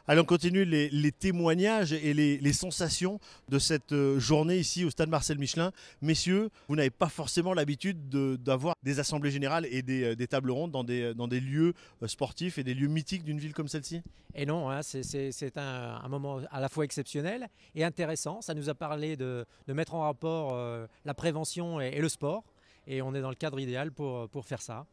Allez, on continue les témoignages et les sensations de cette journée ici au stade Marcel Michelin. Messieurs, vous n'avez pas forcément l'habitude d'avoir des assemblées générales et des tables rondes dans des lieux sportifs et des lieux mythiques d'une ville comme celle-ci? Et non, hein, c'est un moment à la fois exceptionnel et intéressant. Ça nous a parlé de mettre en rapport la prévention et le sport. Et on est dans le cadre idéal pour faire ça.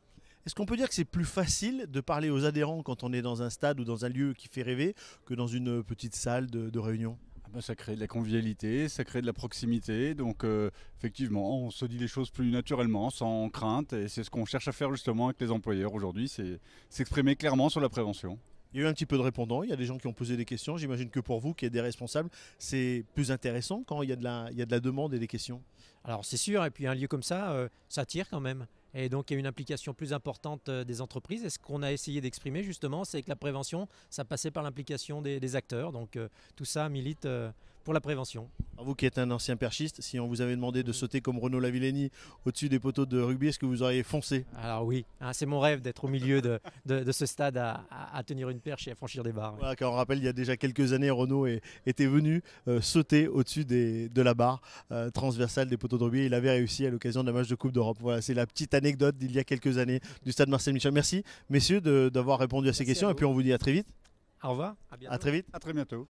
Est-ce qu'on peut dire que c'est plus facile de parler aux adhérents quand on est dans un stade ou dans un lieu qui fait rêver que dans une petite salle de réunion? Ah bah, ça crée de la convivialité, ça crée de la proximité, donc effectivement on se dit les choses plus naturellement, sans crainte, et c'est ce qu'on cherche à faire justement avec les employeurs aujourd'hui, c'est s'exprimer clairement sur la prévention. Il y a eu un petit peu de répondants, il y a des gens qui ont posé des questions. J'imagine que pour vous, qui êtes des responsables, c'est plus intéressant quand il y a de la demande et des questions. Alors c'est sûr, et puis un lieu comme ça attire quand même. Et donc il y a une implication plus importante des entreprises. Et ce qu'on a essayé d'exprimer justement, c'est que la prévention, ça passait par l'implication des acteurs. Donc tout ça milite pour la prévention. Alors vous qui êtes un ancien perchiste, si on vous avait demandé de sauter comme Renaud Lavillenie au-dessus des poteaux de rugby, est-ce que vous auriez foncé? Alors oui, hein, c'est mon rêve d'être au milieu de ce stade à tenir une perche et à franchir des barres. Voilà, car on rappelle, il y a déjà quelques années, Renaud était venu sauter au-dessus de la barre transversale des poteaux de rugby. Il avait réussi à l'occasion d'un match de Coupe d'Europe. Voilà, c'est la petite anecdote d'il y a quelques années du stade Marcel Michelin. Merci, messieurs, d'avoir répondu à ces questions. Et puis on vous dit à très vite. Au revoir, à bientôt. À très vite. À très bientôt.